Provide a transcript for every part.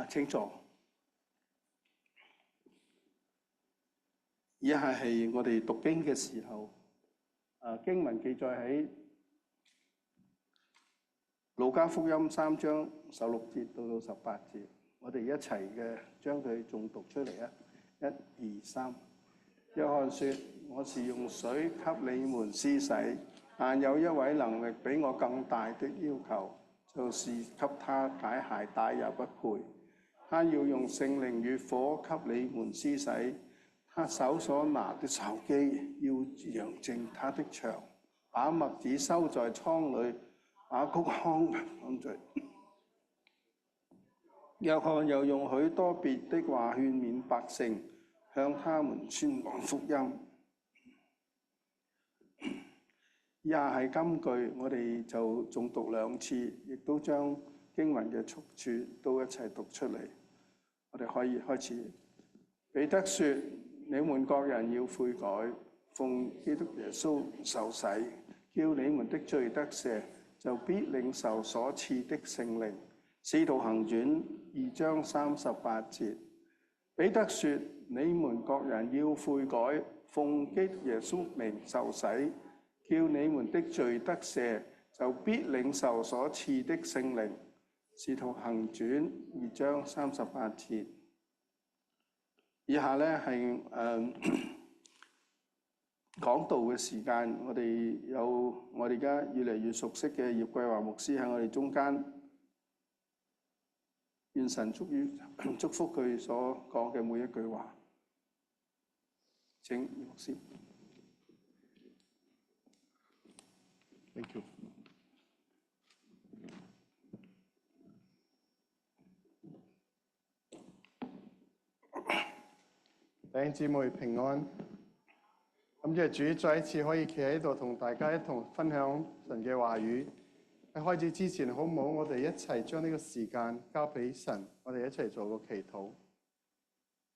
請坐。以下係我哋讀經嘅時候，經文記載喺路加福音3章16節到18節，我哋一齊嘅將佢誦讀出嚟啊！1、2、3。約翰說：我是用水給你們施洗，但有一位能力比我更大的要求，就是給他解鞋帶也不配。他要用聖靈與火給你們施洗，他手所拿的手機要揚淨他的牆，把麥子收在倉裏，把穀糠放在。約翰又用許多別的話勸勉百姓，向他們宣講福音。以下係金句，我哋就誦讀2次，亦都將經文嘅出處都一齊讀出嚟。我哋可以開始。彼得說：你們各人要悔改，奉基督耶穌受洗，叫你們的罪得赦，就必領受所賜的聖靈。使徒行傳2章38節。彼得說：你們各人要悔改，奉基督耶穌名受洗，叫你們的罪得赦，就必領受所賜的聖靈。使徒行傳2章38節。以下呢係講道嘅時間，我哋有我哋而家越嚟越熟悉嘅葉桂華牧師喺我哋中間，願神祝福佢所講嘅每一句話。請葉牧師。Thank you。弟兄姊妹平安，感謝主再一次可以企喺度同大家一同分享神嘅話語。喺開始之前，好唔好我哋一齊將呢個時間交俾神，我哋一齊做個祈禱。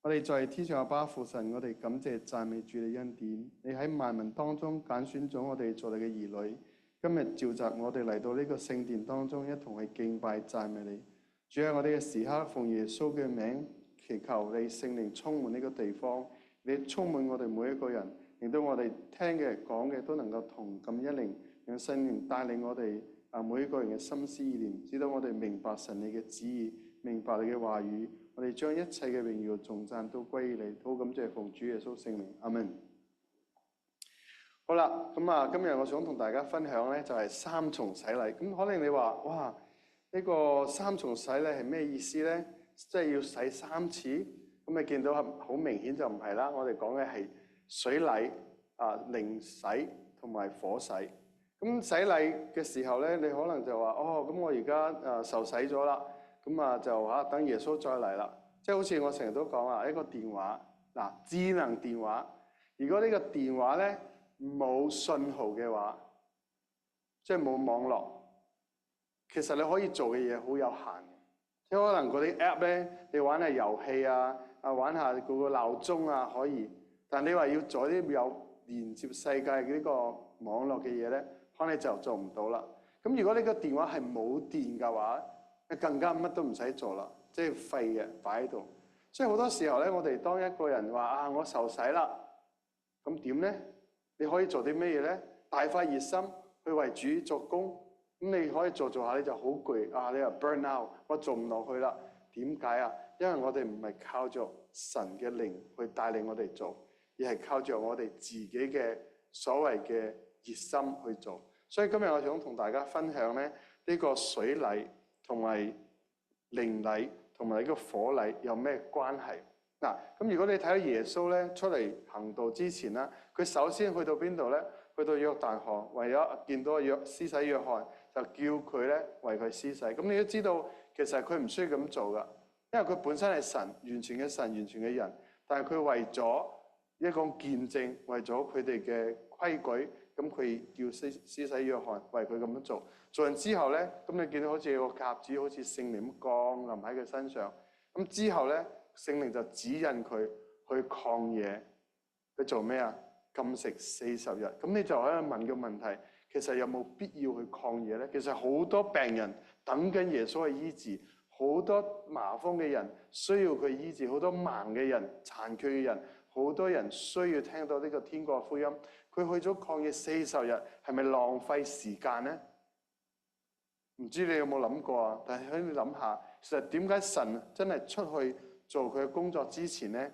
我哋在天上阿爸父神，我哋感謝讚美主嘅恩典。你喺萬民當中揀選咗我哋做你嘅兒女，今日召集我哋嚟到呢個聖殿當中，一同去敬拜讚美你。主喺我哋嘅時刻，奉耶穌嘅名，祈求你聖靈充滿呢個地方，你充滿我哋每一個人，令到我哋聽嘅講嘅都能夠同感一靈，讓聖靈帶領我哋每一個人嘅心思意念，使到我哋明白神你嘅旨意，明白你嘅話語，我哋將一切嘅榮耀頌讚都歸於你。好感謝奉主耶穌聖名，阿們。好啦，咁今日我想同大家分享咧，就係3重洗禮。咁可能你話哇，呢個3重洗禮係咩意思咧？即係要洗3次，咁你見到好明顯就唔係啦。我哋講嘅係水禮、靈洗同埋火洗。咁洗禮嘅時候咧，你可能就話哦，咁我而家受洗咗啦，咁就等耶穌再嚟啦。即係好似我成日都講一個電話智能電話，如果呢個電話咧冇信號嘅話，即係冇網絡，其實你可以做嘅嘢好有限。即可能嗰啲 app 咧，你玩下遊戲玩下嗰個鬧鐘可以。但你話要做啲有連接世界嘅呢個網絡嘅嘢咧，可能就做唔到啦。咁如果呢個電話係冇電嘅話，更加乜都唔使做啦，即係廢嘅擺喺度。所以好多時候咧，我哋當一個人話我受洗啦，咁點咧？你可以做啲咩嘢咧？大發熱心去為主作工。咁你可以做下，你就好攰你又 burn out， 我做唔落去啦。點解啊？因為我哋唔係靠着神嘅靈去帶領我哋做，而係靠着我哋自己嘅所謂嘅熱心去做。所以今日我想同大家分享咧，呢個水禮同埋靈禮同埋呢個火禮有咩關係？咁如果你睇到耶穌咧出嚟行道之前啦，佢首先去到邊度咧？去到約旦河，為咗見到施洗約翰，就叫佢咧為佢施洗。咁你都知道，其實佢唔需要咁做噶，因為佢本身係神，完全嘅神，完全嘅人。但係佢為咗一個見證，為咗佢哋嘅規矩，咁佢叫施洗約翰為佢咁樣做。做完之後咧，咁你見到好似有個鴿子，好似聖靈咁降臨喺佢身上。咁之後咧，聖靈就指引佢去曠野，佢做咩啊？禁食40日。咁你就喺度問個問題，其實有冇必要去曠野咧？其實好多病人等緊耶穌去醫治，好多麻風嘅人需要佢醫治，好多盲嘅人、殘缺嘅人，好多人需要聽到呢個天國福音。佢去咗曠野40日，係咪浪費時間呢？唔知你有冇諗過啊？但係你諗下，其實點解神真係出去做佢嘅工作之前呢，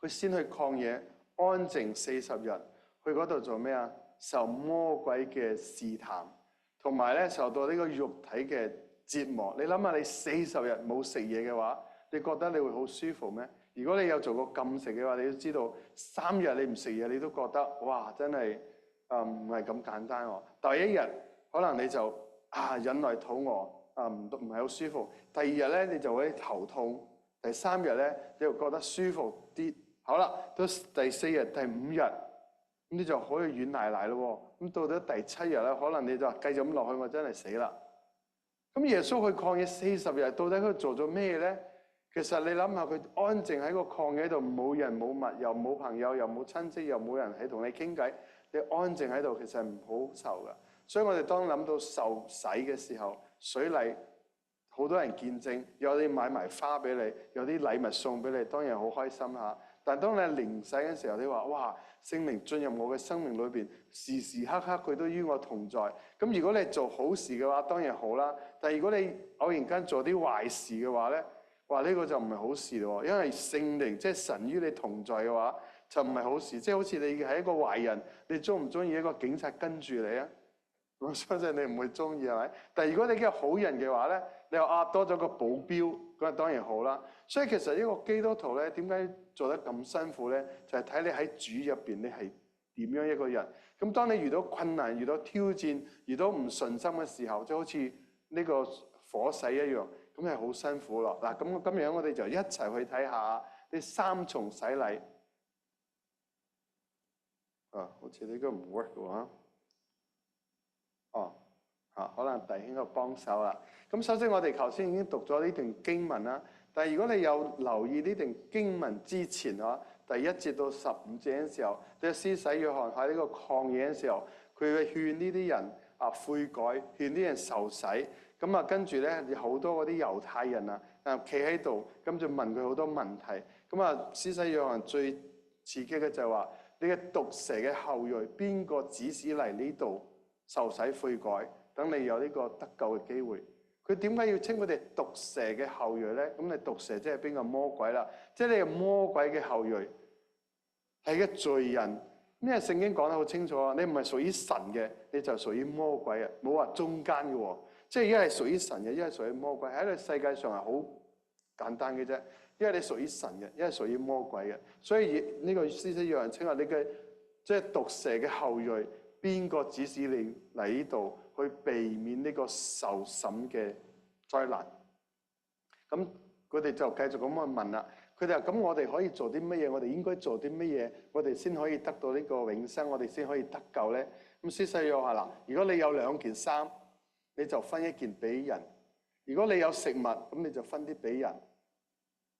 佢先去曠野安靜40日，去嗰度做咩啊？受魔鬼嘅試探，同埋咧受到呢個肉體嘅折磨。你諗下，你40日冇食嘢嘅話，你覺得你會好舒服咩？如果你有做過禁食嘅話，你都知道3日你唔食嘢，你都覺得哇，真係唔係咁簡單喎。第一日可能你就忍耐肚餓唔係好舒服，第2日咧你就會頭痛，第3日咧你又覺得舒服啲。好啦，到第4日、第5日，咁你就可以軟賴賴咯。咁到咗第7日咧，可能你就繼續咁落去，我真係死啦。咁耶穌去曠野40日，到底佢做咗咩咧？其實你諗下，佢安靜喺個曠野度，冇人冇物，又冇朋友，又冇親戚，又冇人喺同你傾偈，你安靜喺度，其實係唔好受噶。所以我哋當諗到受洗嘅時候，水禮好多人見證，有啲買埋花俾你，有啲禮物送俾你，當然好開心嚇。但當你靈洗嘅時候，你話哇，聖靈進入我嘅生命裏邊，時時刻刻佢都與我同在。咁如果你做好事嘅話，當然好啦。但係如果你偶然間做啲壞事嘅話咧，話呢個就唔係好事咯。因為聖靈即係神與你同在嘅話，就唔係好事。即係好似你係一個壞人，你中唔中意一個警察跟住你啊？我相信你唔會中意係咪？但係如果你係好人嘅話咧，你話多咗個保鏢，咁啊當然好啦。所以其實呢個基督徒咧，點解做得咁辛苦咧？就係睇你喺主入邊你係點樣一個人。咁當你遇到困難、遇到挑戰、遇到唔順心嘅時候，就好似呢個火勢一樣，咁係好辛苦咯。嗱，咁今日我哋就一齊去睇下呢3重洗禮。好似呢個唔 work 嘅喎。可能弟兄個幫手啦。咁首先我哋頭先已經讀咗呢段經文啦。但係如果你有留意呢段經文之前第1節到15節嘅時候，呢個施洗約翰喺呢個曠野嘅時候，佢會勸呢啲人悔改，勸啲人受洗。咁跟住咧，有好多嗰啲猶太人企喺度，咁就問佢好多問題。咁施洗約翰最刺激嘅就係話：你嘅毒蛇嘅後裔，邊個指使嚟呢度受洗悔改？等你有呢個得救嘅機會。佢點解要稱佢哋毒蛇嘅後裔咧？咁你毒蛇即係邊個？魔鬼啦，即係你係魔鬼嘅後裔，係個罪人。咩聖經講得好清楚啊！你唔係屬於神嘅，你就屬於魔鬼啊！冇話中間嘅喎，即係一係屬於神嘅，一係屬於魔鬼。喺呢個世界上係好簡單嘅啫，一係你屬於神嘅，一係屬於魔鬼嘅。所以呢個施洗約翰稱話你嘅即係毒蛇嘅後裔，邊個指使你嚟呢度去避免呢個受審嘅災難？咁佢哋就繼續咁去問啦。佢哋話：咁我哋可以做啲乜嘢？我哋應該做啲乜嘢？我哋先可以得到呢個永生？我哋先可以得救咧？咁施洗約翰話：嗱，如果你有2件衫，你就分1件俾人；如果你有食物，咁你就分啲俾人。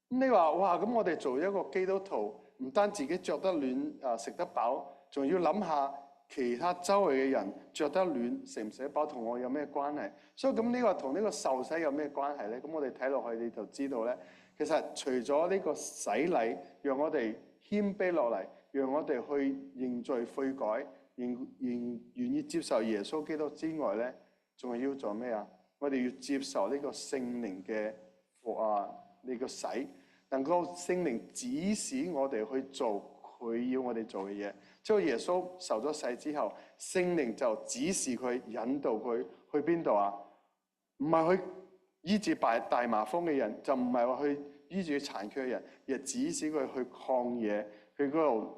咁你話：哇！咁我哋做一個基督徒，唔單自己着得暖食得飽，仲要諗下其他周圍嘅人着得暖食唔食得飽，同我有咩關係？所以咁呢個同呢個受洗有咩關係咧？咁我哋睇落去你就知道咧。其實除咗呢個洗禮，讓我哋謙卑落嚟，讓我哋去認罪悔改，願意接受耶穌基督之外咧，仲係要做咩啊？我哋要接受呢個聖靈嘅呢個洗，能夠聖靈指使我哋去做佢要我哋做嘅嘢。即係耶穌受咗洗之後，聖靈就指示佢，引導佢去邊度啊？唔係去醫治大麻風嘅人，就唔係話去醫治殘缺嘅人，而係指使佢去曠野，去嗰度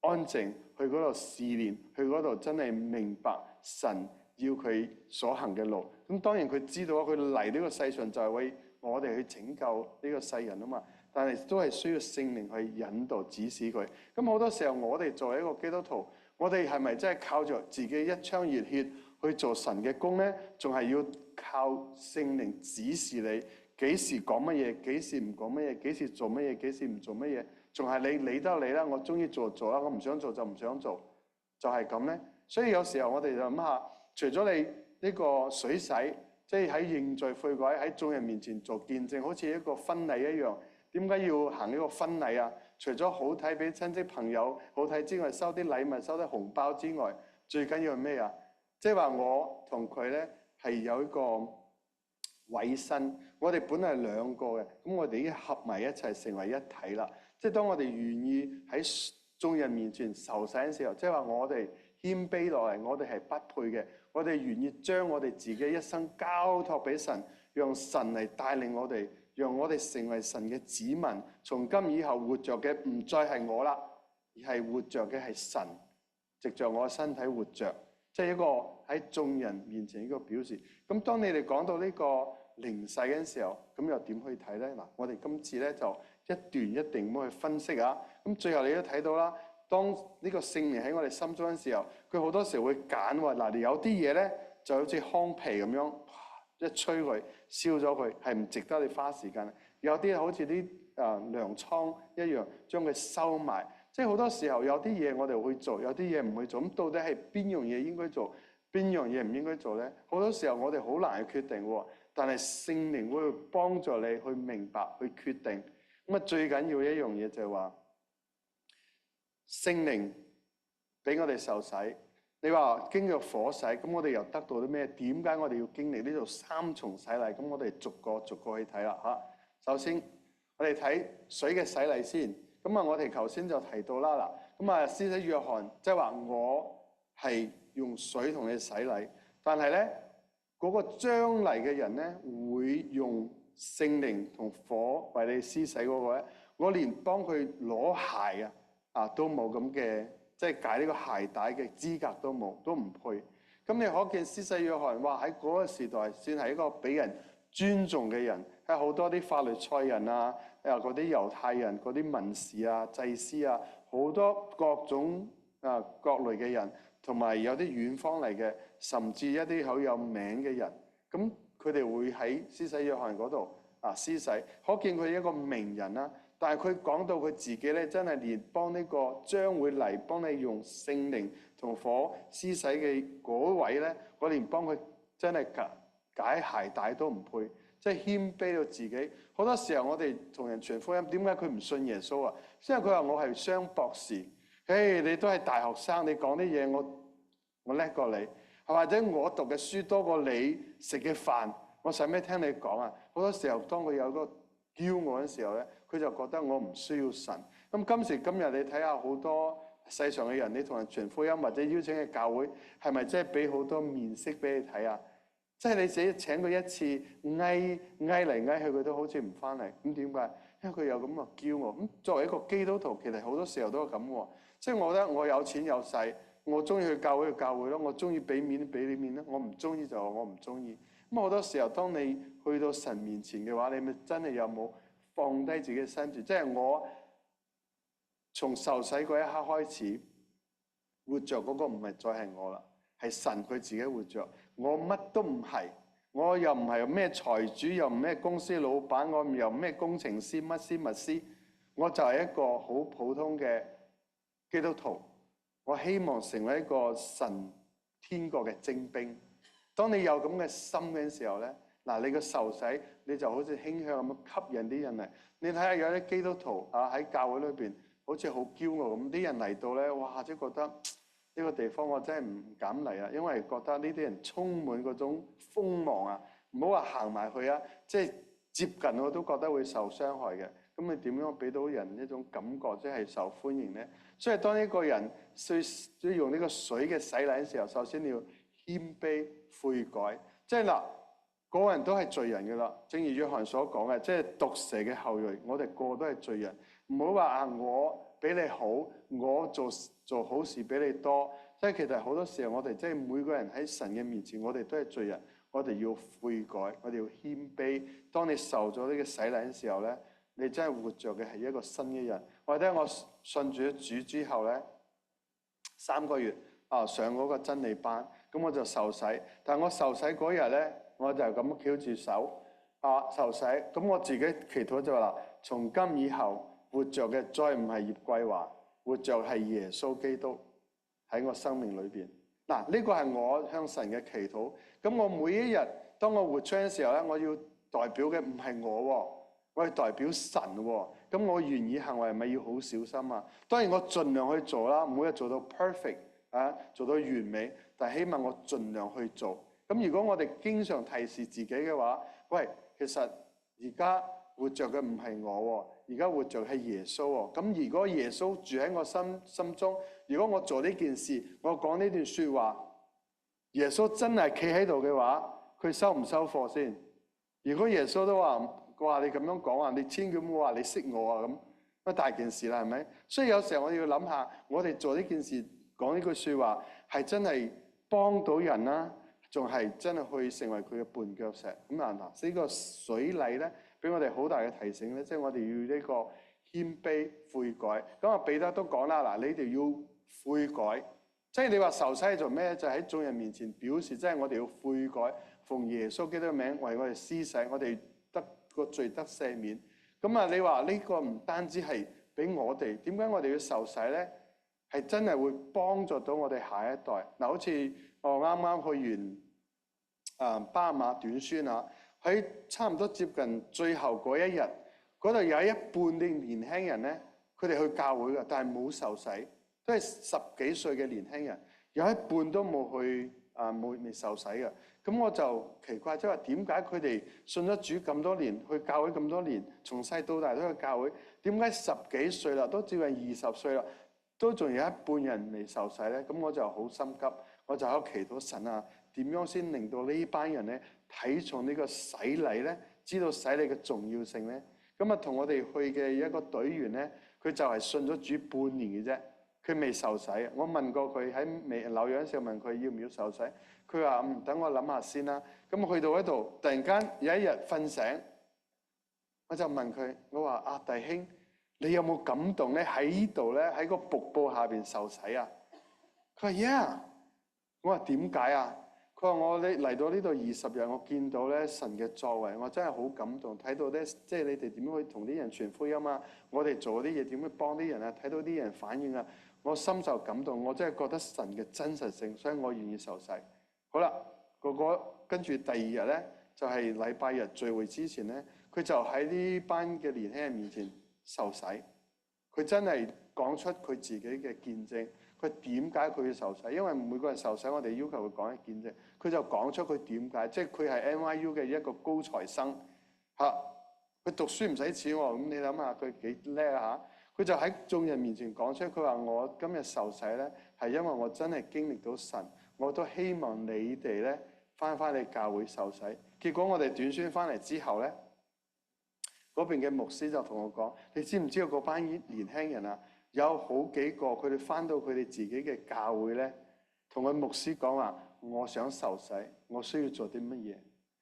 安靜，去嗰度試煉，去嗰度真係明白神要佢所行嘅路。咁當然佢知道佢嚟呢個世上就係為我哋去拯救呢個世人啊嘛。但係都係需要聖靈去引導指使佢。咁好多時候我哋作為一個基督徒，我哋係咪真係靠着自己一腔熱血去做神嘅工咧？仲係要靠聖靈指示你幾時講乜嘢，幾時唔講乜嘢，幾時做乜嘢，幾時唔做乜嘢？仲係你理得你啦，我中意做做啦，我唔想做就唔想做，就係咁咧。所以有時候我哋就諗下，除咗你呢個水洗，即係喺認罪悔改喺眾人面前做見證，好似一個婚禮一樣。點解要行呢個婚禮啊？除咗好睇俾親戚朋友好睇之外，收啲禮物、收啲紅包之外，最緊要係咩啊？即係話我同佢咧係有一個委身，我哋本來係兩個嘅，咁我哋已經合埋一齊成為一體啦。即係當我哋願意喺眾人面前受洗嘅時候，即係話我哋謙卑落嚟，我哋係不配嘅，我哋願意將我哋自己一生交託俾神，讓神嚟帶領我哋。讓我哋成為神嘅子民，從今以後活着嘅唔再係我啦，而係活着嘅係神，藉着我嘅身體活着，即係一個喺眾人面前一個表示。咁當你哋講到呢個靈世嘅時候，咁又點去睇咧？嗱，我哋今次咧就一段一段咁去分析啊。咁最後你都睇到啦，當呢個聖靈喺我哋心中嘅時候，佢好多時候會揀喎。嗱，有啲嘢咧就好似糠皮咁樣。一吹佢燒咗佢，係唔值得你花時間。有啲好似啲糧倉一樣，將佢收埋。即係好多時候有啲嘢我哋會做，有啲嘢唔會做。咁到底係邊樣嘢應該做，邊樣嘢唔應該做咧？好多時候我哋好難去決定喎。但係聖靈會幫助你去明白、去決定。咁啊，最緊要一樣嘢就係話聖靈俾我哋受洗。你話經過火洗，咁我哋又得到啲咩？點解我哋要經歷呢度三重洗禮？咁我哋逐個去睇啦嚇。首先，我哋睇水嘅洗禮先。咁啊，我哋頭先就提到啦嗱。咁啊，施洗約翰即係話我係用水同你洗禮，但係咧嗰個將嚟嘅人咧會用聖靈同火為你施洗嗰個咧，我連幫佢攞鞋都冇咁嘅。即係解呢個鞋帶嘅資格都冇，都唔配。咁你可見施洗約翰話喺嗰個時代算係一個俾人尊重嘅人，係好多啲法律賽人啊，嗰啲猶太人、嗰啲文士啊、祭司啊，好多各種各類嘅人，同埋有啲遠方嚟嘅，甚至一啲好有名嘅人。咁佢哋會喺施洗約翰嗰度施洗，可見佢係一個名人啦。但係佢講到佢自己咧，真係連幫呢個將會嚟幫你用聖靈同火施洗嘅嗰位咧，我連幫佢真係解鞋帶都唔配，即係謙卑到自己。好多時候我哋同人傳福音，點解佢唔信耶穌啊？因為佢話我係雙博士，你都係大學生，你講啲嘢我叻過你，或者我讀嘅書多過你食嘅飯，我使咩聽你講啊？好多時候當佢有個驕傲嘅時候咧，佢就覺得我唔需要神。咁今時今日你睇下好多世上嘅人，你同人傳福音或者邀請嘅教會，係咪真係俾好多面色俾你睇啊？即係你自己請佢一次，嗌嚟嗌去，佢都好似唔翻嚟。咁點解？因為佢有咁嘅驕傲。咁作為一個基督徒，其實好多時候都係咁喎。即係我覺得我有錢有勢，我中意去教會就教會咯，我中意俾面俾你面咯，我唔中意就話我唔中意。咁好多時候，當你去到神面前嘅話，你咪真係有冇放低自己嘅身段？即係我從受洗嗰一刻開始活着嗰個唔係再係我啦，係神佢自己活着。我乜都唔係，我又唔係咩財主，又唔咩公司老闆，我又唔咩工程師乜師乜師，我就係一個好普通嘅基督徒。我希望成為一個神天國嘅精兵。當你有咁嘅心嘅時候咧，嗱，你個受洗你就好似傾向咁樣吸引啲人嚟。你睇下有啲基督徒喺教會裏邊好似好驕傲咁，啲人嚟到咧，哇！即係覺得呢個地方我真係唔敢嚟啊，因為覺得呢啲人充滿嗰種鋒芒啊，唔好話行埋去啊，即係接近我都覺得會受傷害嘅。咁你點樣俾到人一種感覺，即係受歡迎咧？所以當一個人需要用呢個水嘅洗禮嘅時候，首先你要謙卑悔改，即係嗱，個個人都係罪人嘅啦。正如約翰所講嘅，即係毒蛇嘅後裔，我哋個個都係罪人。唔好話我比你好，我做好事比你多。即係其實好多時候我哋即係每個人喺神嘅面前，我哋都係罪人。我哋要悔改，我哋要謙卑。當你受咗呢個洗禮嘅時候咧，你真係活着嘅係一個新嘅人。或者我信住咗主之後咧，3個月上嗰個真理班。咁我就受洗，但係我受洗嗰日咧，我就咁翹住手受洗。咁我自己祈禱就話啦：從今以後活着嘅再唔係葉桂華，活着係耶穌基督喺我生命裏邊。嗱，呢個係我向神嘅祈禱。咁我每一日當我活出嘅時候咧，我要代表嘅唔係我喎，我係代表神喎。咁我言語行為係咪要好小心啊？當然我盡量去做啦，唔好做到 perfect 啊，做到完美，但係起碼我盡量去做。咁如果我哋經常提示自己嘅話，喂，其實而家活着嘅唔係我喎，而家活着係耶穌喎。咁如果耶穌住喺我心中，如果我做呢件事，我講呢段説話，耶穌真係企喺度嘅話，佢收唔收貨先？如果耶穌都話你咁樣講啊，你千祈唔好話你識我啊，咁乜大件事啦，係咪？所以有時候我哋要諗下，我哋做呢件事講呢句説話係真係幫到人啦，仲係真係去成為佢嘅絆腳石咁啊！嗱，呢個水禮咧，俾我哋好大嘅提醒咧，即係我哋要呢個謙卑悔改。咁啊，彼得都講啦，嗱，你哋要悔改。即係你話受洗係做咩？就喺眾人面前表示，即係我哋要悔改，奉耶穌基督嘅名為我哋施洗，我哋得個罪得赦免。咁啊，你話呢個唔單止係俾我哋，點解我哋要受洗咧？係真係會幫助到我哋下一代。嗱，好似我啱啱去完巴馬短宣啊，喺差唔多接近最後嗰一日，嗰度有一半嘅年輕人咧，佢哋去教會嘅，但係冇受洗。都係10幾歲嘅年輕人，有一半都冇去未受洗嘅。咁我就奇怪，即係話點解佢哋信咗主咁多年，去教會咁多年，從細到大都去教會，點解10幾歲啦，都接近20歲啦，都仲有一半人未受洗咧？咁我就好心急，我就喺度祈禱神啊，點樣先令到呢班人咧睇重呢個洗禮咧，知道洗禮嘅重要性咧？咁啊，同我哋去嘅一個隊員咧，佢就係信咗主半年嘅啫。佢未受洗，我問過佢喺紐約嘅時候問佢要唔要受洗，佢話等我諗下先啦。咁去到嗰度，突然間有一日瞓醒，我就問佢，我話弟兄，你有冇感動咧？喺呢度咧，喺個瀑布下邊受洗啊？佢話 yeah。我話點解啊？佢話我嚟到呢度20日，我見到咧神嘅作為，我真係好感動。睇到咧，即係你哋點樣去同啲人傳福音啊？我哋做啲嘢點樣幫啲人啊？睇到啲人反應啊！我深受感動，我真係覺得神嘅真實性，所以我願意受洗。好啦，跟住第二日咧，就係禮拜日聚會之前咧，佢就喺呢班嘅年輕人面前受洗。佢真係講出佢自己嘅見證，佢點解佢要受洗？因為每個人受洗，我哋要求佢講一見證。佢就講出佢點解，即係佢係 NYU 嘅一個高材生嚇，佢讀書唔使錢喎。咁你諗下佢幾叻啊嚇！佢就喺眾人面前講出，佢話我今日受洗咧，係因為我真係經歷到神，我都希望你哋咧翻嚟教會受洗。結果我哋短宣翻嚟之後咧，嗰邊嘅牧師就同我講：你知唔知道嗰班年輕人啊，有好幾個佢哋翻到佢哋自己嘅教會咧，同佢牧師講話：我想受洗，我需要做啲乜嘢？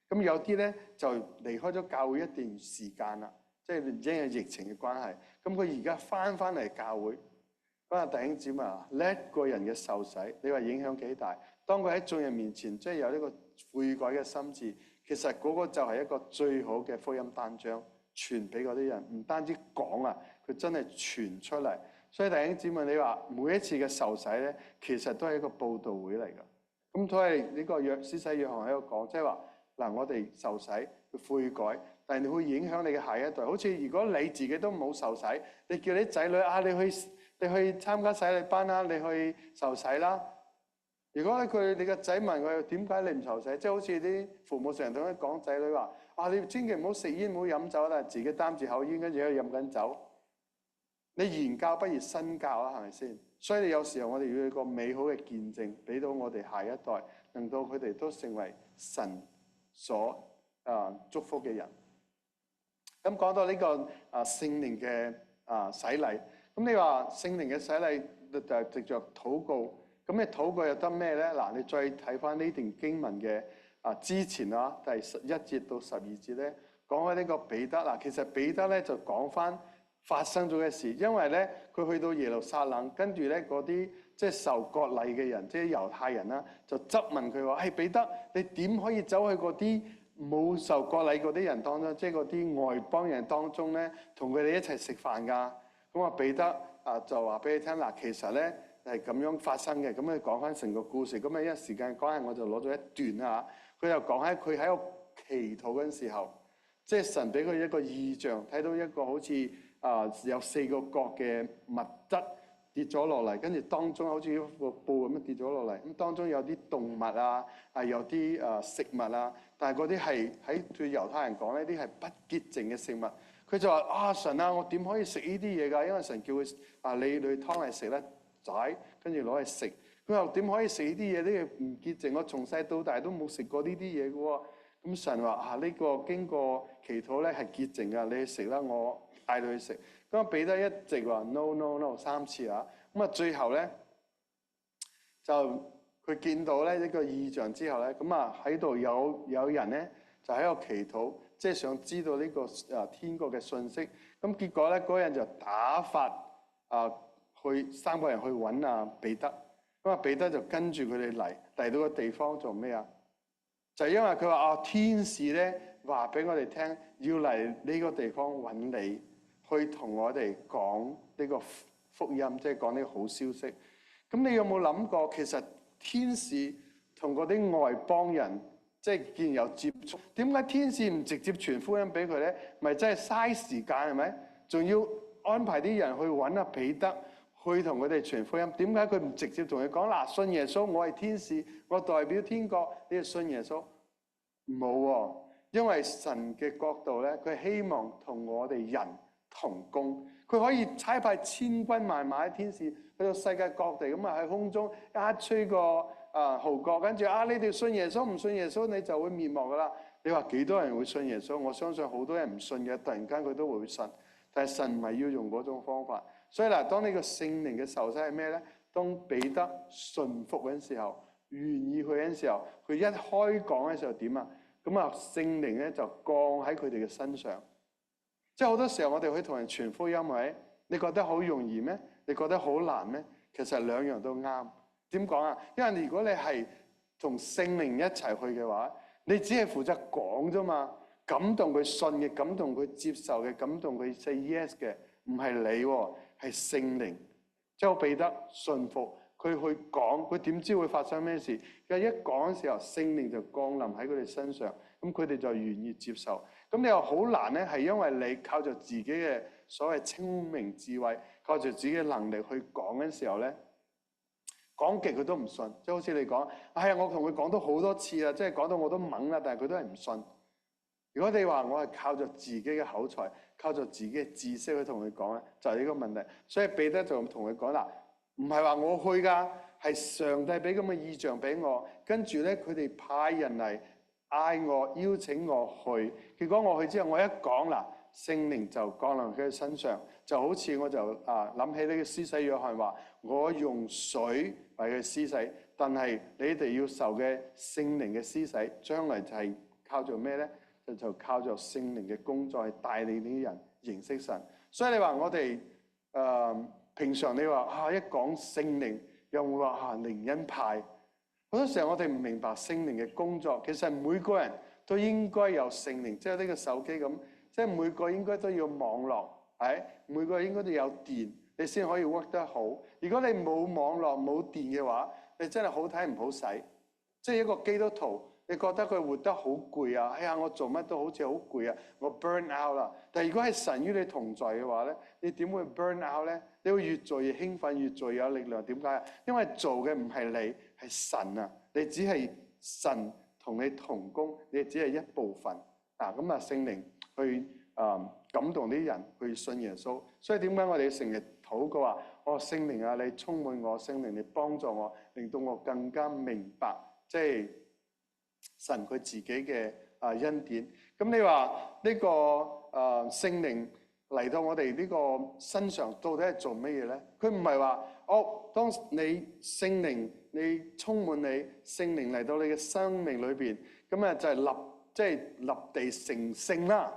咁有啲咧就離開咗教會一段時間啦。即係因為疫情嘅關係，咁佢而家翻嚟教會，嗰個弟兄姊妹啊，呢一個人嘅受洗，你話影響幾大？當佢喺眾人面前，即係有呢個悔改嘅心志，其實嗰個就係一個最好嘅福音單張，傳俾嗰啲人，唔單止講啊，佢真係傳出嚟。所以弟兄姊妹，你話每一次嘅受洗咧，其實都係一個佈道會嚟㗎。咁都係呢個施洗約翰喺度講，即係話嗱，我哋受洗去悔改。但係你會影響你嘅下一代，好似如果你自己都冇受洗，你叫你仔女啊，你去參加洗禮班啦，你去受洗啦。如果你個仔問佢點解你唔受洗，即係好似啲父母成日同佢講仔女話啊，你千祈唔好食煙，唔好飲酒啦，自己擔住口煙，跟住喺度飲緊酒。你言教不如身教啊，係咪先？所以你有時候我哋要一個美好嘅見證，俾到我哋下一代，令到佢哋都成為神所祝福嘅人。咁講到呢個聖靈嘅洗禮，咁你話聖靈嘅洗禮就係藉著禱告，咁你禱告又得咩咧？嗱，你再睇翻呢段經文嘅之前啊，第11節到12節咧，講開呢個彼得嗱，其實彼得咧就講翻發生咗嘅事，因為咧佢去到耶路撒冷，跟住咧嗰啲即係受割禮嘅人，即係猶太人啦，就質問佢話：彼得，你點可以走去嗰啲冇受割禮嗰啲人當中，即係嗰啲外邦人當中咧，同佢哋一齊食飯㗎？咁彼得就話俾你聽嗱，其實咧係咁樣發生嘅。咁你講翻成個故事，咁因為時間關係，我就攞咗一段啦嚇。佢就講喺佢喺個祈禱嗰陣時候，即係神俾佢一個異象，睇到一個好似有4個角嘅物質跌咗落嚟，跟住當中好似一個布咁樣跌咗落嚟。咁當中有啲動物啊，有啲食物啊，但係嗰啲係喺對猶太人講呢啲係不潔淨嘅食物。佢就話神啊，我點可以食呢啲嘢㗎？因為神叫佢你湯嚟食咧，仔跟住攞嚟食。佢話點可以食呢啲嘢？呢嘢唔潔淨，我從細到大都冇食過呢啲嘢嘅喎。咁神話呢個經過祈禱咧係潔淨㗎，你去食啦，我嗌你去食。咁彼得一直話 no no no 3次啊。咁最後咧就佢見到咧呢個異象之後咧，咁喺度有人咧就喺度祈禱，即係想知道呢個天國嘅信息。咁結果咧嗰人就打發去3個人去揾彼得。咁彼得就跟住佢哋嚟到個地方做咩啊？就因為佢話天使咧話俾我哋聽，要嚟呢個地方揾你，去同我哋講呢個福音，即係講呢個好消息。咁你有冇諗過，其實天使同嗰啲外邦人即係既然有接觸，點解天使唔直接傳福音俾佢咧？咪真係嘥時間係咪？仲要安排啲人去揾彼得，去同佢哋傳福音。點解佢唔直接同佢講嗱，信耶穌，我係天使，我代表天國，你哋信耶穌？冇喎，因為神嘅角度咧，佢希望同我哋人同工。佢可以差派千軍萬馬嘅天使去到世界各地，咁喺空中一吹個號角，跟住你哋信耶穌，唔信耶穌你就會滅亡噶啦。你話幾多人會信耶穌？我相信好多人唔信嘅，突然間佢都會信。但係神唔係要用嗰種方法。所以嗱，當呢個聖靈嘅受洗係咩咧？當彼得信服嗰陣時候，願意去嗰陣時候，佢一開講嘅時候點啊？咁聖靈咧就降喺佢哋嘅身上。即係好多時候我哋去同人傳福音，係你覺得好容易咩？你覺得好難咩？其實兩樣都啱。點講啊？因為如果你係同聖靈一齊去嘅話，你只係負責講啫嘛，感動佢信嘅，感動佢接受嘅，感動佢 say yes 嘅，唔係你喎，係聖靈。即係彼得信服，佢去講，佢點知會發生咩事？因為一講嘅時候，聖靈就降臨喺佢哋身上，咁佢哋就願意接受。咁你又好難咧，係因為你靠著自己嘅所謂聰明智慧，靠著自己嘅能力去講嘅時候咧，講極佢都唔信。即係好似你講，我同佢講咗好多次啦，即係講到我都懵啦，但係佢都係唔信。如果你話我係靠著自己嘅口才，靠著自己嘅知識去同佢講咧，就係呢個問題。所以彼得就同佢講啦，唔係話我去㗎，係上帝俾咁嘅異象俾我，跟住咧佢哋派人嚟嗌我，邀請我去。結果我去之後，我一講啦，聖靈就降臨喺佢身上，就好似我就諗起呢個施洗約翰話，我用水為佢施洗，但係你哋要受嘅聖靈嘅施洗，將來就係靠做咩咧？就靠著聖靈嘅工作，係帶領啲人認識神。所以你話我哋平常你話一講聖靈，又會話靈恩派。好多時候我哋唔明白聖靈嘅工作。其實每個人都應該有聖靈，即係呢個手機咁，即係每個應該都要網絡，每個應該都有電，你先可以 work 得好。如果你冇網絡冇電嘅話，你真係好睇唔好使。即係一個基督徒。你覺得佢活得好攰啊？我做乜都好似好攰啊！我 burn out 啦。但係如果係神與你同在嘅話咧，你點會 burn out 咧？你會越做越興奮，越做越有力量。點解啊？因為做嘅唔係你，係神啊！你只係神同你同工，你只係一部分。聖靈去感動啲人去信耶穌。所以點解我哋成日禱告話：聖靈啊，你充滿我，聖靈你幫助我，令到我更加明白，即係神佢自己嘅恩典。咁你話呢個聖靈嚟到我哋呢個身上，到底係做乜嘢咧？佢唔係話當你聖靈你充滿你，聖靈嚟到你嘅生命裏邊，咁就係立地成聖啦，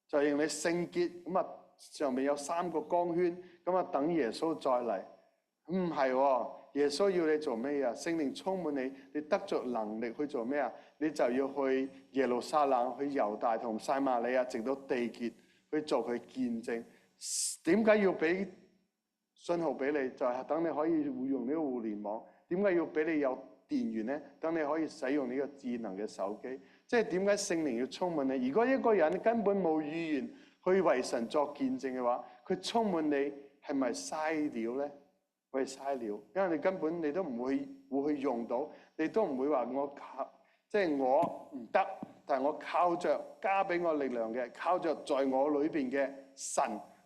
就令你聖潔。咁上面有3個光圈，咁等耶穌再嚟。唔係喎。耶穌要你做咩啊？聖靈充滿你，你得着能力去做咩啊？你就要去耶路撒冷、去猶大同撒瑪利亞，直到地結去做佢見證。點解要俾信號俾你？就係等你可以用呢個互聯網。點解要俾你有電源咧？等你可以使用呢個智能嘅手機。即係點解聖靈要充滿你？如果一個人根本冇語言去為神作見證嘅話，佢充滿你係咪嘥料咧？會係嘥料，因為你根本你都唔會去用到，你都唔會話我靠，即係我唔得，但係我靠着加俾我力量嘅，靠着在我裏邊嘅神，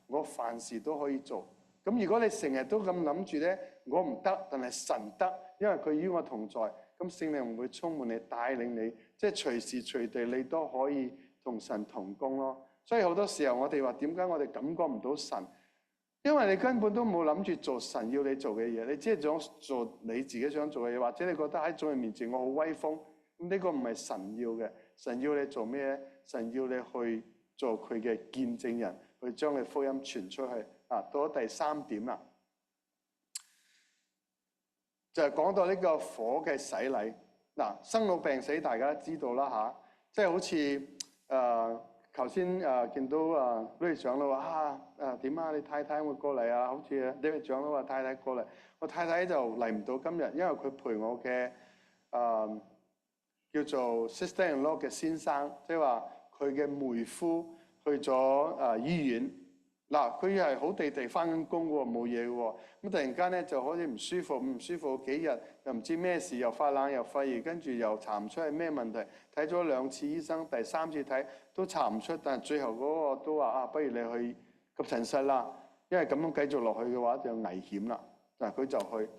我凡事都可以做。咁如果你成日都咁諗住咧，我唔得，但係神得，因為佢與我同在，咁聖靈唔會充滿你，帶領你，即係隨時隨地你都可以同神同工咯。所以好多時候我哋話點解我哋感覺唔到神？因為你根本都冇諗住做神要你做嘅嘢，你只係想做你自己想做嘅嘢，或者你覺得喺眾人面前我好威風，咁呢個唔係神要嘅。神要你做咩咧？神要你去做佢嘅見證人，去將佢福音傳出去。啊，到咗第三點啦，就係講到呢個火嘅洗禮。嗱，生老病死大家都知道啦嚇，即係好似頭先見到Louis長老話點啊？你太太有冇過嚟啊？好似David長老話太太過嚟，我太太就嚟唔到今日，因為佢陪我嘅叫做 sister-in-law 嘅先生，即係話佢嘅妹夫去咗醫院。嗱，佢係好地地翻緊工嘅喎，冇嘢嘅喎。咁突然間咧就好似唔舒服幾日，又唔知咩事，又發冷又肺熱，跟住又查唔出係咩問題。睇咗2次醫生，第3次睇都查唔出，但係最後嗰個都話不如你去急診室啦，因為咁樣繼續落去嘅話就危險啦。嗱，佢就去。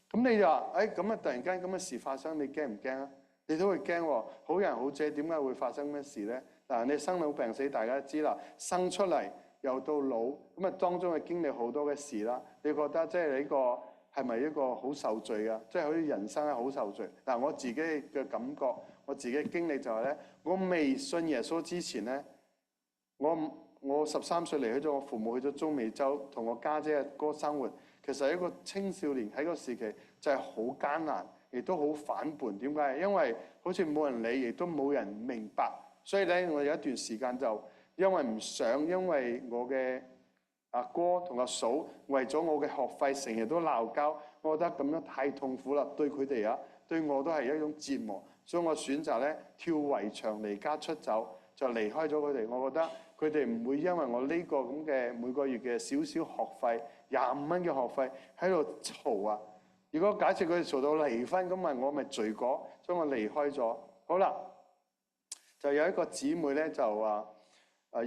咁你就話咁突然間咁嘅事發生，你驚唔驚啊？你都會驚喎。好人好姐點解會發生咩事咧？嗱，你生老病死大家都知啦，生出嚟又到老，咁當中係經歷好多嘅事啦。你覺得即係呢個係咪一個好受罪啊？即係好似人生係好受罪。嗱，我自己嘅感覺，我自己嘅經歷就係咧，我未信耶穌之前咧，我13歲離開咗我父母，去咗中美洲，同我家姐阿哥生活。其實一個青少年喺個時期就係好艱難，亦都好反叛。點解？因為好似冇人理，亦都冇人明白。所以咧，我有一段時間就因為唔想，因為我嘅阿哥同阿嫂為咗我嘅學費成日都鬧交，我覺得咁樣太痛苦啦，對佢哋對我都係一種折磨，所以我選擇咧跳圍牆離家出走，就離開咗佢哋。我覺得佢哋唔會因為我呢個咁嘅每個月嘅少少學費25蚊嘅學費喺度嘈啊！如果假設佢哋嘈到離婚，咁我咪罪過，所以我離開咗。好啦，就有一個姊妹咧就話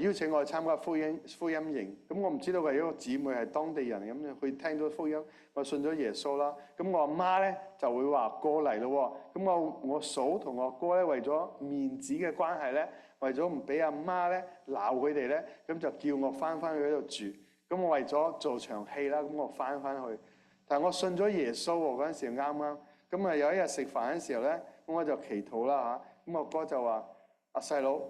邀請我去參加福音營，咁我唔知道佢一個姊妹係當地人，咁佢聽到福音，我信咗耶穌啦。咁我阿媽咧就會話過嚟咯喎，咁我嫂同我哥咧為咗面子嘅關係咧，為咗唔俾阿媽咧鬧佢哋咧，咁就叫我翻去嗰度住。咁我為咗做場戲啦，咁我翻去。但係我信咗耶穌喎，嗰陣時啱啱。咁有一日食飯嘅時候咧，咁我就祈禱啦嚇。咁我哥就話：阿細佬，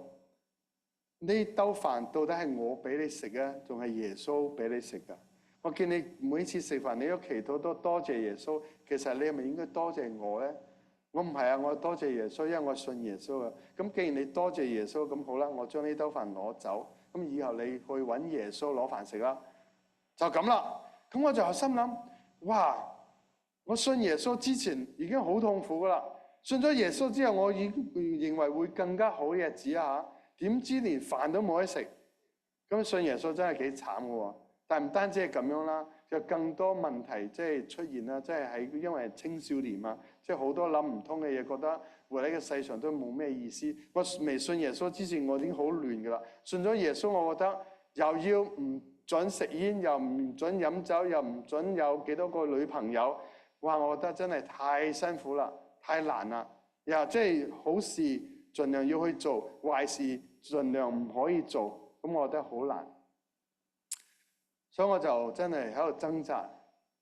呢兜飯到底係我俾你食啊，仲係耶穌俾你食㗎？我見你每次食飯你都祈禱都多謝耶穌，其實你係咪應該多謝我咧？我唔係啊，我多謝耶穌，因為我信耶穌啊。咁既然你多謝耶穌，咁好啦，我將呢兜飯攞走，咁以後你去揾耶穌攞飯食啦。就咁啦。咁我就心諗，哇！我信耶穌之前已經好痛苦噶啦，信咗耶穌之後，我已經認為會更加好嘅日子啊！點知連飯都冇得食，咁信耶穌真係幾慘嘅喎。但唔單止係咁樣啦，就更多問題即係出現啦，即係因為青少年嘛，即係好多諗唔通嘅嘢，覺得活喺個世上都冇咩意思。我未信耶穌之前，我已經好亂噶啦。信咗耶穌，我覺得又要唔準食煙，又唔準飲酒，又唔準有幾多個女朋友。哇！我覺得真係太辛苦啦，太難啦。又即係好事盡量要去做，壞事盡量唔可以做。咁我覺得好難，所以我就真係喺度掙扎。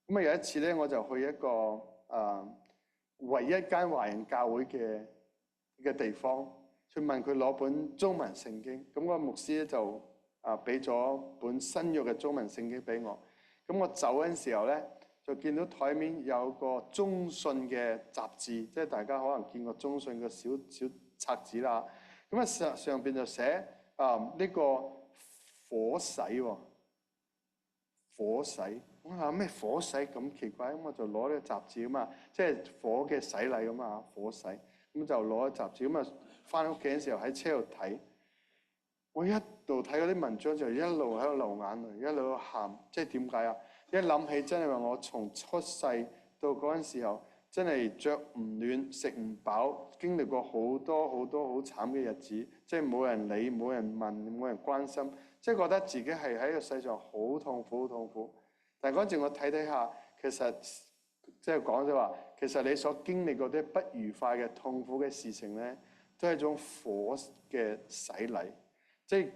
咁有一次咧，我就去一個唯一間華人教會嘅地方，去問佢攞本中文聖經。咁個牧師咧就俾咗本新約嘅中文聖經俾我。咁我走嗰陣時候咧，就見到台面有個中信嘅雜誌，即係大家可能見過中信嘅小冊子啦。咁上邊就寫呢個火洗喎，火洗。我話咩火洗咁奇怪？咁我就攞呢個雜誌啊嘛，即係火嘅洗禮咁啊，火洗。咁就攞咗雜誌咁啊，翻屋企嘅時候喺車度睇，我一路睇嗰啲文章就一路喺度流眼淚，一路喺度喊。即係點解啊？一諗起真係話我從出世到嗰陣時候，真係着唔暖、食唔飽，經歷過好多好多好慘嘅日子，即係冇人理、冇人問、冇人關心，即係覺得自己係喺個世上好痛苦、好痛苦。但係嗰陣我睇下，其實即係講咗話，其實你所經歷過啲不愉快嘅痛苦嘅事情咧，都係一種火嘅洗禮，即係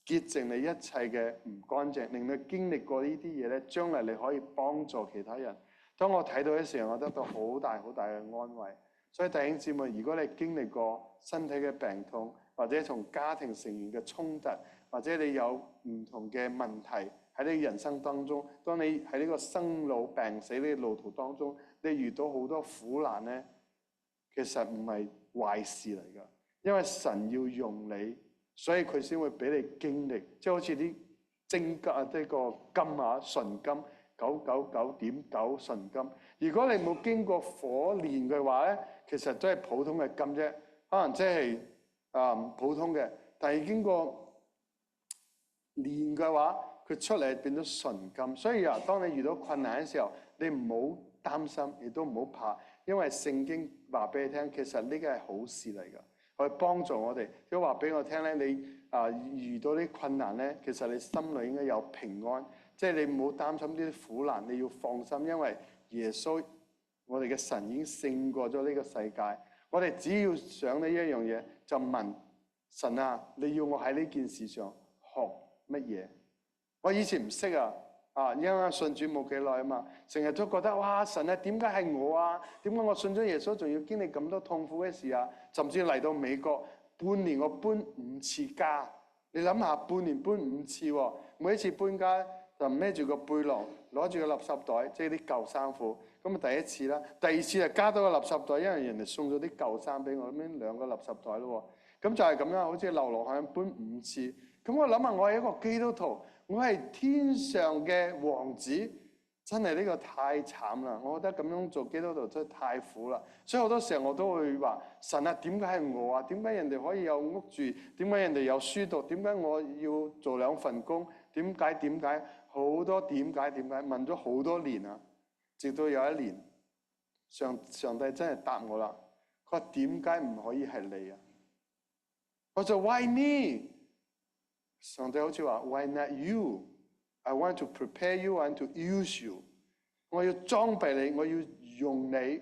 潔淨你一切嘅唔乾淨，令你經歷過呢啲嘢咧，將來你可以幫助其他人。當我睇到嘅時候，我得到好大好大嘅安慰。所以弟兄姊妹，如果你經歷過身體嘅病痛，或者同家庭成員嘅衝突，或者你有唔同嘅問題喺你人生當中，當你喺呢個生老病死呢個路途當中，你遇到好多苦難咧，其實唔係壞事嚟㗎，因為神要用你，所以佢先會俾你經歷，即係好似啲精金啊，呢個金啊，純金。999.9純金。如果你冇經過火煉嘅話咧，其實都係普通嘅金啫，可能即係普通嘅。但係經過煉嘅話，佢出嚟變咗純金。所以啊，當你遇到困難嘅時候，你唔好擔心，亦都唔好怕，因為聖經話俾你聽，其實呢個係好事嚟㗎，去幫助我哋。如果話俾我聽咧，你遇到啲困難咧，其實你心裏應該有平安。即係你唔好擔心呢啲苦難，你要放心，因為耶穌，我哋嘅神已經勝過咗呢個世界。我哋只要想呢一樣嘢，就問神啊，你要我喺呢件事上學乜嘢？我以前唔識因為信主冇幾耐啊嘛，成日都覺得哇，神啊，點解係我啊？點解我信咗耶穌仲要經歷咁多痛苦嘅事啊？甚至嚟到美國半年我搬5次家，你諗下半年搬5次喎，每一次搬家就孭住個背囊，攞住個垃圾袋，即係啲舊衫褲。咁啊第一次啦，第二次就加多個垃圾袋，因為人哋送咗啲舊衫俾我，咁樣2個垃圾袋咯喎。咁就係咁樣，好似流落去搬5次。咁我諗下，我係一個基督徒，我係天上嘅王子，真係呢個太慘啦！我覺得咁樣做基督徒真係太苦啦。所以好多時候我都會話：神啊，點解係我啊？點解人哋可以有屋住？點解人哋有書讀？點解我要做2份工？點解？好多點解問咗好多年啊，直到有一年，上帝真係答我啦。佢話點解唔可以係你啊？我就 Why me？ 上帝好似話 Why not you？ I want to prepare you and to use you。 我要裝備你，我要用你。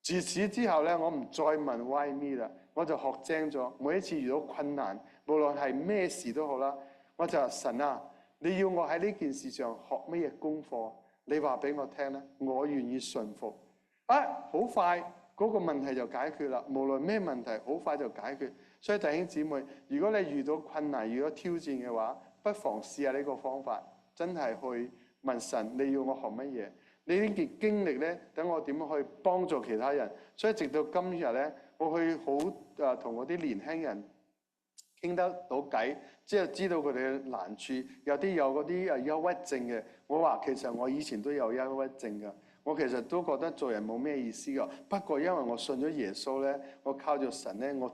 自此之後咧，我唔再問 Why me 啦，我就學精咗。每一次遇到困難，無論係咩事都好啦，我就話神啊，你要我喺呢件事上學乜嘢功課？你話俾我聽啦，我願意順服。好快嗰個問題就解決啦。無論咩問題，好快就解決。所以弟兄姊妹，如果你遇到困難、遇到挑戰嘅話，不妨試下呢個方法，真係去問神，你要我學乜嘢？你呢件經歷咧，等我點樣去幫助其他人？所以直到今日咧，我去好同我啲年輕人傾得到偈，即係知道佢哋嘅難處。有啲有嗰啲憂鬱症嘅，我話其實我以前都有憂鬱症㗎。我其實都覺得做人冇咩意思㗎。不過因為我信咗耶穌咧，我靠住神咧，我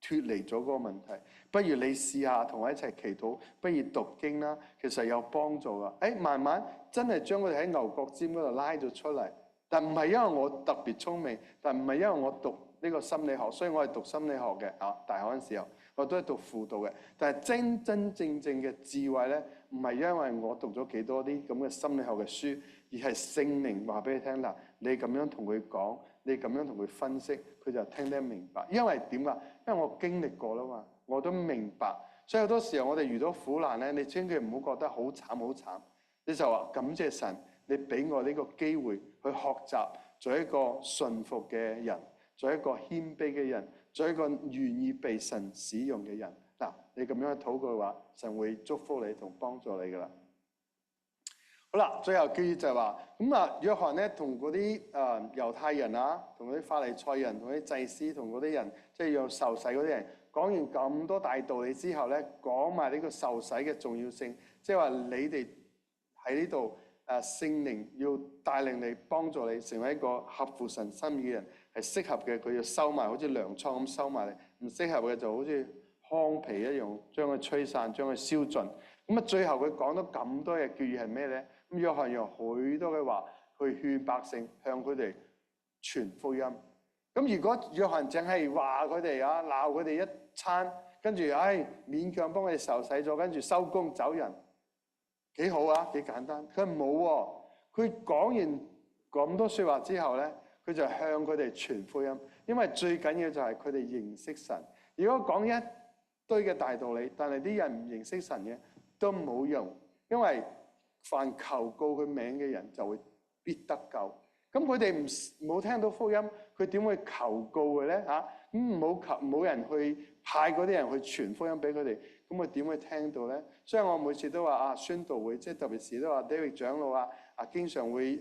脫離咗嗰個問題。不如你試下同我一齊祈禱，不如讀經啦，其實有幫助㗎。慢慢真係將佢哋喺牛角尖嗰度拉咗出嚟。但唔係因為我特別聰明，但唔係因為我讀呢個心理學，所以我係讀心理學嘅。大學嗰陣時候我都係讀輔導嘅。但係真真正正嘅智慧咧，唔係因為我讀咗幾多啲咁嘅心理學嘅書，而係聖靈話俾你聽啦。你咁樣同佢講，你咁樣同佢分析，佢就聽得明白。因為點啊？因為我經歷過啦嘛，我都明白。所以好多時候我哋遇到苦難咧，你千祈唔好覺得好慘好慘，你就話感謝神，你俾我呢個機會去學習做一個順服嘅人，做一個謙卑嘅人，做一個願意被神使用嘅人。嗱，你咁樣去禱告嘅話，神會祝福你同幫助你噶啦。好啦，最後記就係話，約翰咧同嗰啲猶太人啊，同嗰啲法利賽人，同啲祭司，同嗰啲人，即係要受洗嗰啲人，講完咁多大道理之後咧，講埋呢個受洗嘅重要性，即係話你哋喺呢度聖靈要帶領你，幫助你成為一個合乎神心意嘅人，係適合嘅。佢要收埋，好似糧倉咁收埋唔適合嘅就好似糠皮一樣，將佢吹散，將佢燒盡。咁啊，最後佢講咗咁多嘅結語係咩咧？咁約翰用許多嘅話去勸百姓，向佢哋傳福音。咁如果約翰淨係話佢哋啊，鬧佢哋一餐，跟住勉強幫佢哋受洗咗，跟住收工走人，幾好啊，幾簡單。佢冇喎，佢講完咁多説話之後咧，佢就向佢哋傳福音。因為最緊要就係佢哋認識神。如果講一堆嘅大道理，但係啲人唔認識神嘅，都冇用。因為凡求告佢名嘅人就會必得救。咁佢哋冇聽到福音，佢點會求告嘅咧？冇人去派嗰啲人去傳福音俾佢哋，咁佢點會聽到咧？所以我每次都話宣道會，即係特別是都話 David 長老經常會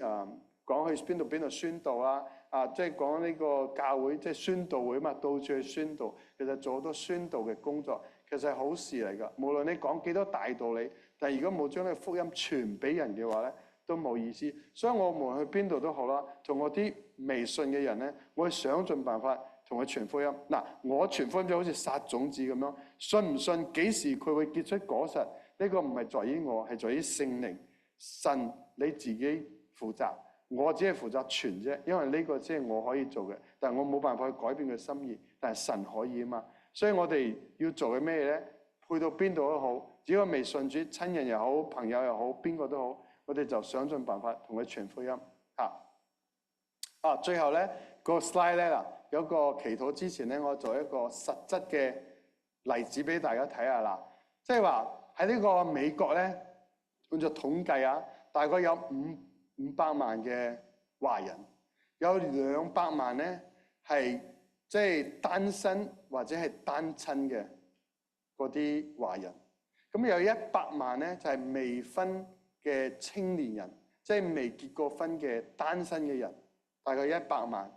講去邊度宣道即係講呢個教會即係宣道會嘛，到處去宣道，其實做好多宣道嘅工作，其實係好事嚟㗎。無論你講幾多大道理，但係如果冇將呢個福音傳俾人嘅話咧，都冇意思。所以我無論去邊度都好啦，同我啲未信嘅人咧，我會想盡辦法同佢傳福音。嗱，我傳福音就好似撒種子咁樣，信唔信幾時佢會結出果實？呢個唔係在於我，係在於聖靈。神你自己負責，我只係負責傳啫。因為呢個即係我可以做嘅，但係我冇辦法去改變佢心意，但係神可以啊嘛。所以我哋要做嘅咩咧？去到邊度都好，只要未信主，親人又好，朋友又好，邊個都好，我哋就想盡辦法同佢傳福音。最後咧個 slide 咧有個祈禱之前咧，我做一個實質嘅例子俾大家睇下啦。即係話喺呢個美國咧，按照統計大概有500萬嘅華人，有200萬咧係即係單身或者係單親嘅嗰啲華人。咁有100萬咧就係未婚嘅青年人，即係未結過婚嘅單身嘅人，大概100萬。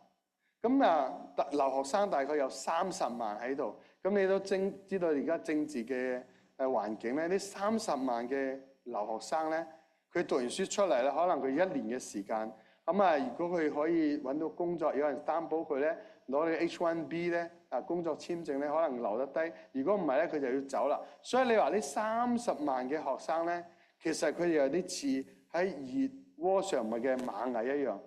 咁留學生大概有30萬喺度。咁你都知道而家政治嘅環境咧，呢30萬嘅留學生咧，佢讀完書出嚟咧，可能佢1年嘅時間。如果佢可以揾到工作，有人擔保佢咧，攞你 H1B 咧工作簽證咧，可能留得低。如果唔係咧，佢就要走啦。所以你話呢30萬嘅學生咧，其實佢哋有啲似喺熱鍋上面嘅螞蟻一樣。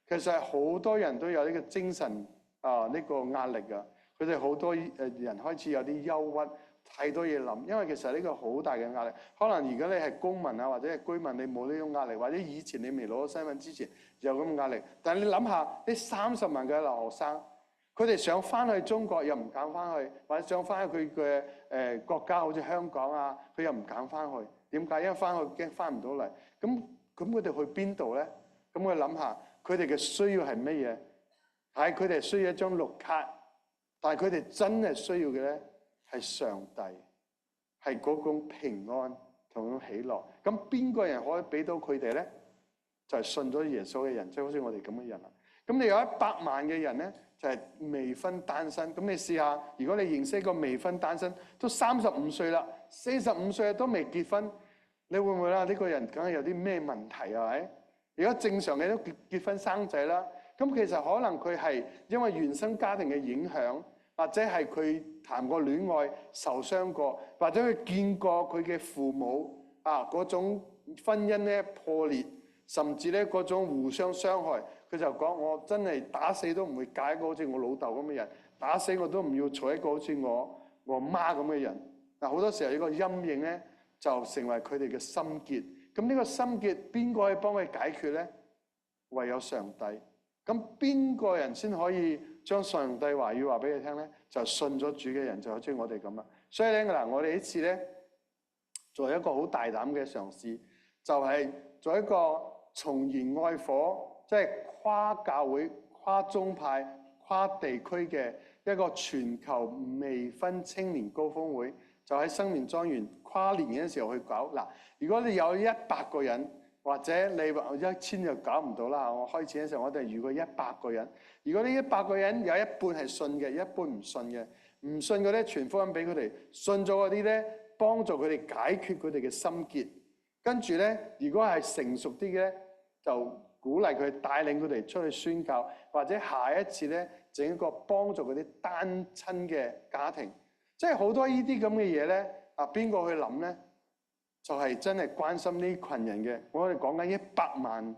其實好多人都有呢個精神呢個壓力㗎。佢哋好多人開始有啲憂鬱，太多嘢諗。因為其實呢個好大嘅壓力。可能如果你係公民或者係居民，你冇呢種壓力，或者以前你未攞到身份之前有咁嘅壓力。但係你諗下，呢30萬嘅留學生，佢哋想翻去中國又唔敢翻去，或者想翻去佢嘅國家，好似香港佢又唔敢翻去。點解？因為翻去驚翻唔到嚟。咁佢哋去邊度咧？咁我諗下，佢哋嘅需要係乜嘢？係佢哋需要一張綠卡，但係佢哋真係需要嘅咧係上帝，係嗰種平安同嗰種喜樂。咁邊個人可以俾到佢哋咧？就係信咗耶穌嘅人，即係好似我哋咁嘅人啦。咁你有100萬嘅人咧，就係未婚單身。咁你試下，如果你認識一個未婚單身，都35歲啦，45歲都未結婚，你會唔會啦？呢個人梗係有啲咩問題係咪？如果正常嘅都結婚生仔啦，咁其實可能佢係因為原生家庭嘅影響，或者係佢談過戀愛受傷過，或者佢見過佢嘅父母嗰種婚姻咧破裂，甚至咧嗰種互相傷害，佢就講：我真係打死都唔會嫁一個好似我老豆咁嘅人，打死我都唔要娶一個好似我媽咁嘅人。好多時候呢個陰影咧就成為佢哋嘅心結。咁呢個心結邊個可以幫佢解決咧？唯有上帝。咁邊個人先可以將上帝話語話俾你聽咧？就信咗主嘅人，就好似我哋咁啦。所以咧我哋呢次咧做一個好大膽嘅嘗試，就係做一個重燃愛火，即係跨教會、跨宗派、跨地區嘅一個全球未婚青年高峰會，就喺生命莊園跨年嘅時候去搞。如果你有100個人，或者你話1000就搞唔到啦。我開始嘅時候，我哋預過100個人。如果呢100個人有一半係信嘅，一半唔信嘅，唔信嗰啲傳福音俾佢哋，信咗嗰啲咧幫助佢哋解決佢哋嘅心結。跟住咧，如果係成熟啲嘅咧，就鼓勵佢帶領佢哋出去宣教，或者下一次咧整一個幫助嗰啲單親嘅家庭，即係好多呢啲咁嘅嘢咧。邊個去諗咧？就係真係關心呢群人嘅。我哋講緊100萬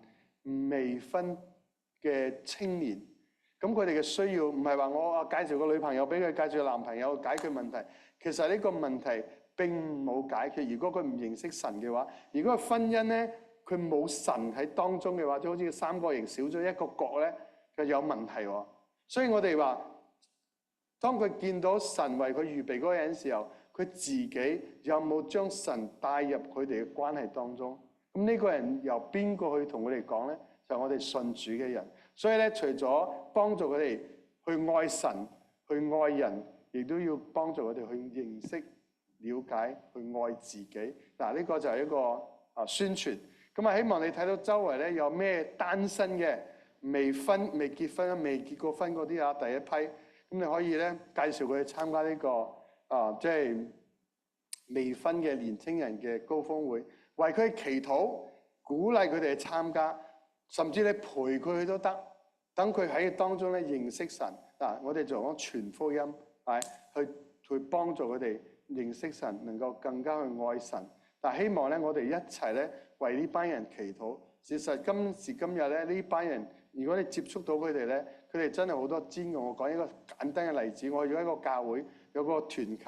未婚嘅青年，咁佢哋嘅需要唔係話我介紹個女朋友俾佢，介紹個男朋友解決問題。其實呢個問題並冇解決。如果佢唔認識神嘅話，如果個婚姻咧佢冇神喺當中嘅話，就好似三角形少咗一個角咧，就有問題喎。所以我哋話，當佢見到神為佢預備嗰個人嘅時候，佢自己有冇將神帶入佢哋嘅關係當中？咁呢個人由邊個去同佢哋講咧？就係我哋信主嘅人。所以咧，除咗幫助佢哋去愛神、去愛人，亦都要幫助佢哋去認識、了解、去愛自己。嗱，呢個就係一個宣傳。咁希望你睇到周圍咧有咩單身嘅、未結婚、未結過婚嗰啲第一批，咁你可以咧介紹佢去參加呢個。即係未婚嘅年青人嘅高峰會，為佢祈禱，鼓勵佢哋去參加，甚至你陪佢去都得。等佢喺當中咧認識神。我哋就講傳福音，去幫助佢哋認識神，能夠更加去愛神。但希望咧，我哋一齊咧為呢班人祈禱。事實今時今日咧，呢班人如果你接觸到佢哋咧，佢哋真係好多煎熬。我講一個簡單嘅例子，我去咗一個教會。有個團契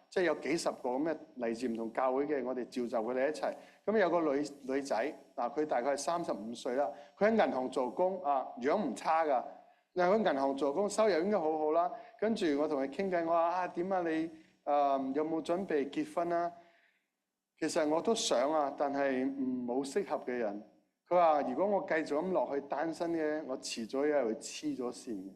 即係有幾十個咁嘅嚟自唔同教會嘅，我哋召集佢哋一齊。咁有個女仔，佢大概係35歲啦。佢喺銀行做工，樣唔差㗎。嗱，佢銀行做工，收入應該好好啦。跟住我同佢傾偈，我話點啊你有冇準備結婚啊？其實我都想但係冇適合嘅人。佢話如果我繼續咁落去單身嘅，我遲早又會黐咗線嘅。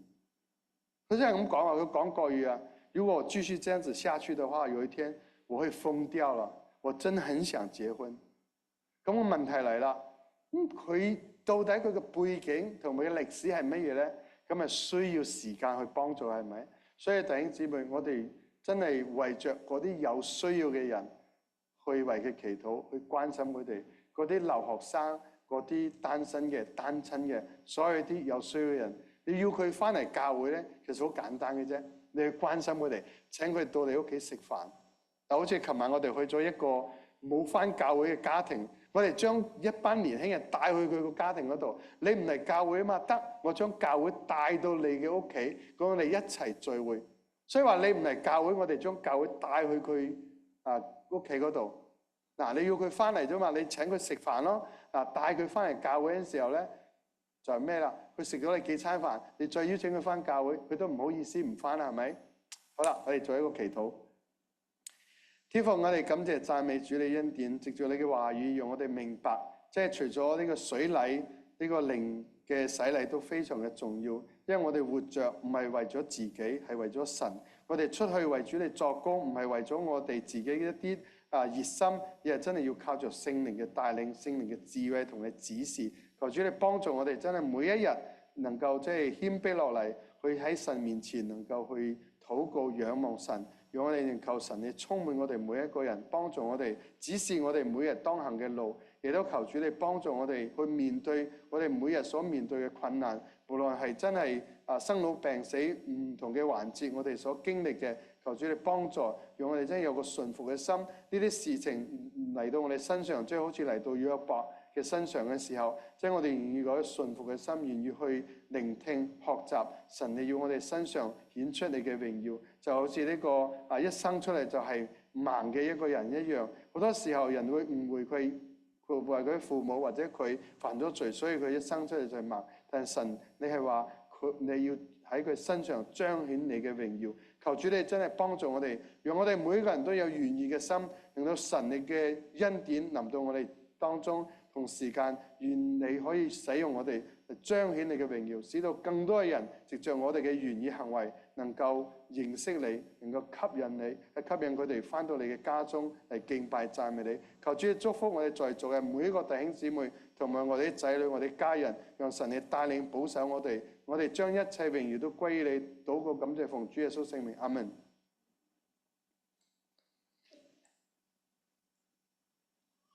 佢真係咁講佢講國語如果我繼續這樣子下去的話，有一天我會瘋掉了。我真的很想結婚。咁個問題嚟啦，佢到底佢嘅背景同佢嘅歷史係乜嘢咧？咁需要時間去幫助係咪？所以弟兄姊妹，我哋真係為着嗰啲有需要嘅人去為佢祈禱，去關心佢哋。嗰啲留學生、嗰啲單身嘅、單親嘅，所有啲有需要嘅人，你要佢翻嚟教會咧，其實好簡單嘅啫。你去關心佢哋，請佢哋到你屋企食飯。好似琴晚我哋去咗一個冇返教會嘅家庭，我哋將一班年輕人帶去佢個家庭嗰度。你唔嚟教會啊嘛？得，我將教會帶到你嘅屋企，我哋一齊聚會。所以話你唔嚟教會，我哋將教會帶去佢屋企嗰度。你要佢返嚟啫嘛？你請佢食飯咯。帶佢返嚟教會嘅時候咧，就係咩啦？佢食咗你幾餐飯，你再邀請佢返教會，佢都唔好意思唔返啦，係咪？好啦，我哋做一個祈禱。天父，我哋感謝讚美主你恩典，藉住你嘅話語，讓我哋明白，即係除咗呢個水禮，呢個靈嘅洗禮都非常嘅重要。因為我哋活着唔係為咗自己，係為咗神。我哋出去為主你作工，唔係為咗我哋自己一啲熱心，而係真係要靠着聖靈嘅帶領、聖靈嘅智慧同你指示。求主你幫助我哋，真係每一日能夠即係謙卑落嚟，去喺神面前能夠去禱告、仰望神，讓我哋求神你充滿我哋每一個人，幫助我哋指示我哋每日當行嘅路，亦都求主你幫助我哋去面對我哋每日所面對嘅困難，無論係真係生老病死唔同嘅環節，我哋所經歷嘅，求主你幫助，讓我哋真係有個順服嘅心。呢啲事情嚟到我哋身上，即係好似嚟到約伯嘅身上嘅時候，即係我哋願意嗰順服嘅心，願意去聆聽學習神，你要我哋身上顯出你嘅榮耀，就好似呢個一生出嚟就係盲嘅一個人一樣。好多時候人會誤會佢為佢父母或者佢犯咗罪，所以佢一生出嚟就係盲。但係神，你係話你要喺佢身上彰顯你嘅榮耀。求主你真係幫助我哋，讓我哋每一個人都有願意嘅心，令到神你嘅恩典臨到我哋當中。同時間，願你可以使用我哋彰顯你嘅榮耀，使到更多嘅人藉着我哋嘅願意行為，能夠認識你，能夠吸引你，吸引佢哋返到你嘅家中嚟敬拜讚美你。求主祝福我哋在座嘅每一個弟兄姊妹，同埋我哋啲仔女、我哋家人，讓神你帶領保守我哋，我哋將一切榮耀都歸於你。禱告感謝奉主耶穌聖名，阿門。